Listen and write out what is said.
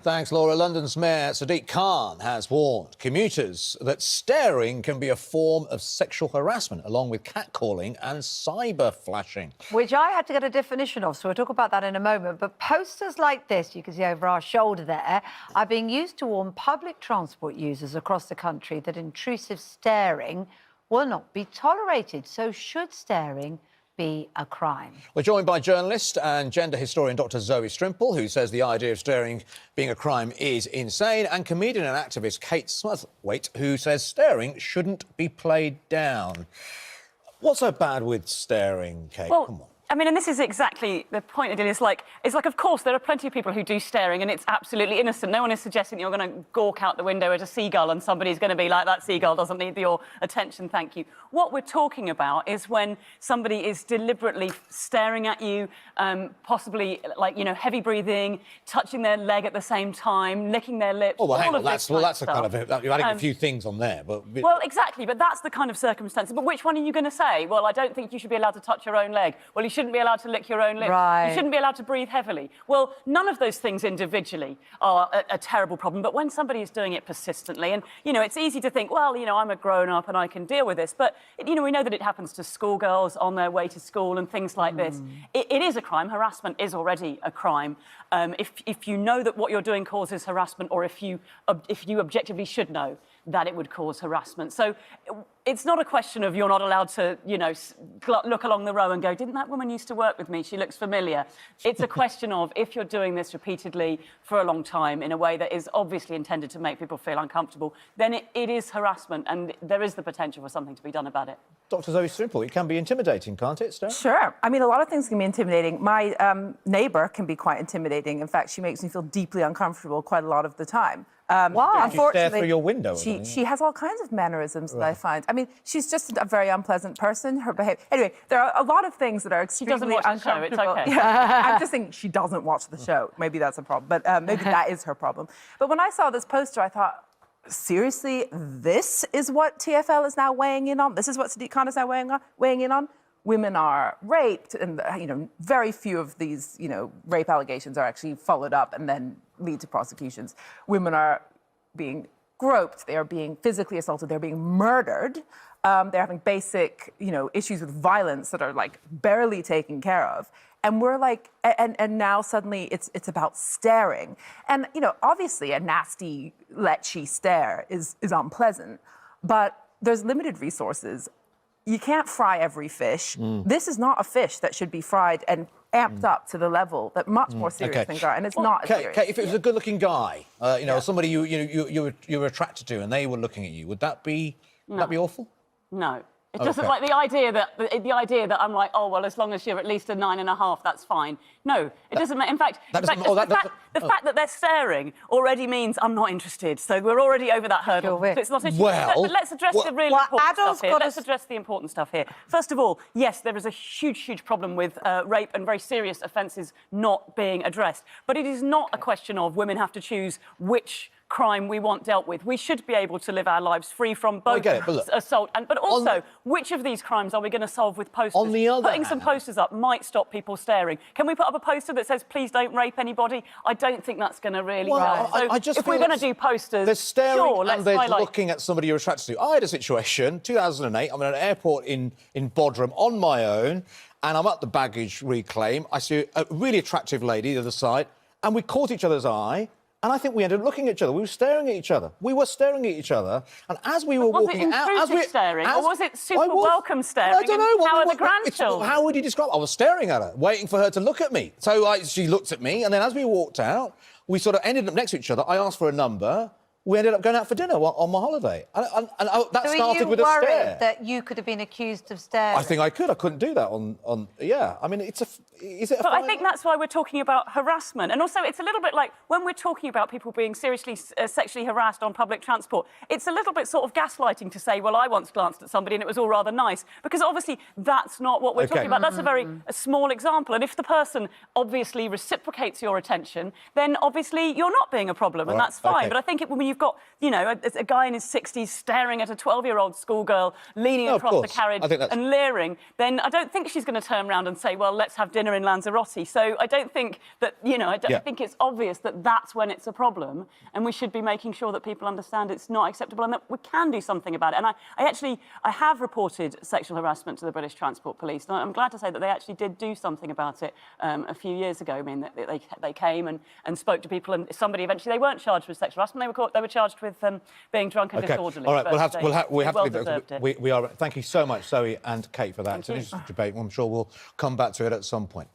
Thanks, Laura. London's Mayor Sadiq Khan has warned commuters that staring can be a form of sexual harassment, along with catcalling and cyber flashing. Which I had to get a definition of, so we'll talk about that in a moment. But posters like this, you can see over our shoulder there, are being used to warn public transport users across the country that intrusive staring will not be tolerated. So should staring be a crime? We're joined by journalist and gender historian Dr. Zoe Strimpel, who says the idea of staring being a crime is insane, and comedian and activist Kate Smurthwaite, who says staring shouldn't be played down. What's so bad with staring, Kate? Well, come on. I mean, and this is exactly the point, Adil. It's like, of course, there are plenty of people who do staring, and it's absolutely innocent. No one is suggesting you're going to gawk out the window at a seagull and somebody's going to be like, that seagull doesn't need your attention, thank you. What we're talking about is when somebody is deliberately staring at you, possibly, like, you know, heavy breathing, touching their leg at the same time, licking their lips. Oh, well, hang on. That's a kind of... You're adding a few things on there, but... Well, exactly, but that's the kind of circumstances. But which one are you going to say? Well, I don't think you should be allowed to touch your own leg. Well, you shouldn't be allowed to lick your own lips. Right. You shouldn't be allowed to breathe heavily. Well, none of those things individually are a terrible problem, but when somebody is doing it persistently, and, you know, it's easy to think, well, you know, I'm a grown-up and I can deal with this, but, you know, we know that it happens to schoolgirls on their way to school and things like this. It is a crime. Harassment is already a crime. If you know that what you're doing causes harassment, or if you objectively should know that it would cause harassment. So it's not a question of you're not allowed to, you know, look along the row and go, didn't that woman used to work with me? She looks familiar. It's a question of if you're doing this repeatedly for a long time in a way that is obviously intended to make people feel uncomfortable, then it is harassment, and there is the potential for something to be done about it. Dr. Zoe Strimpel, it can be intimidating, can't it, Steph? Sure. I mean, a lot of things can be intimidating. My neighbour can be quite intimidating. In fact, she makes me feel deeply uncomfortable quite a lot of the time. Why? Did you stare through your window? She has all kinds of mannerisms that I find. I mean, she's just a very unpleasant person. Her behavior. Anyway, there are a lot of things that are extremely uncomfortable. She doesn't watch the show. It's okay. Yeah. I'm just thinking she doesn't watch the show. Maybe that's a problem, but maybe that is her problem. But when I saw this poster, I thought, seriously, this is what TFL is now weighing in on? This is what Sadiq Khan is now weighing in on? Women are raped, and, you know, very few of these, you know, rape allegations are actually followed up and then lead to prosecutions. Women are being groped, they are being physically assaulted, they're being murdered. They're having basic, you know, issues with violence that are, like, barely taken care of. And we're like, and now suddenly it's about staring. And, you know, obviously a nasty, letchy stare is unpleasant, but there's limited resources. You can't fry every fish. This is not a fish that should be fried and amped up to the level that much more serious things are, and it's not as serious. Kate, if it was a good-looking guy, you know, somebody you were attracted to, and they were looking at you, would that be awful? No. It doesn't, like, the idea that I'm like, oh, well, as long as you're at least a 9.5, that's fine. No, it doesn't make... In fact, the fact that they're staring already means I'm not interested. So we're already over that hurdle. So it's not a... Well... But let's address the really important stuff here. Let's address the important stuff here. First of all, yes, there is a huge, huge problem with rape and very serious offences not being addressed. But it is not a question of women have to choose which crime we want dealt with. We should be able to live our lives free from both assault and... But also, which of these crimes are we going to solve with posters? On the other Putting some posters up might stop people staring. Can we put up a poster that says, please don't rape anybody? I don't think that's going to really help. So I just if we're going to do posters, there's staring, sure, and let's there's highlight... looking at somebody you're attracted to. I had a situation, 2008, I'm at an airport in Bodrum on my own, and I'm at the baggage reclaim. I see a really attractive lady the other side, and we caught each other's eye. And I think we ended up looking at each other. We were staring at each other. And as we were walking out... Was it intrusive staring, or was it super welcome staring? I don't know. How are the grandchildren? How would you describe it? I was staring at her, waiting for her to look at me. So she looked at me, and then as we walked out, we sort of ended up next to each other. I asked for a number. We ended up going out for dinner on my holiday. And that started with a stare. So are you worried that you could have been accused of staring? I think I could. I couldn't do that on... Yeah, I mean, is it a But I think that's why we're talking about harassment. And also, it's a little bit like when we're talking about people being seriously sexually harassed on public transport, it's a little bit sort of gaslighting to say, well, I once glanced at somebody and it was all rather nice. Because obviously, that's not what we're talking about. That's a small example. And if the person obviously reciprocates your attention, then obviously you're not being a problem, and that's fine. But I think when you've you've got, you know, a guy in his 60s staring at a 12-year-old schoolgirl leaning No, of across the course. carriage I think that's- and leering, then I don't think she's going to turn around and say, well, let's have dinner in Lanzarote. So I don't think that, you know, I think it's obvious that that's when it's a problem, and we should be making sure that people understand it's not acceptable and that we can do something about it. And I have reported sexual harassment to the British Transport Police, and I'm glad to say that they actually did do something about it a few years ago. I mean, they came and spoke to people, and somebody eventually, they weren't charged with sexual harassment, they were charged with being drunk and disorderly. All right, but we have to leave deserved it. it. We are. Thank you so much, Zoe and Kate, for that. Thank It's an you. interesting debate. I'm sure we'll come back to it at some point.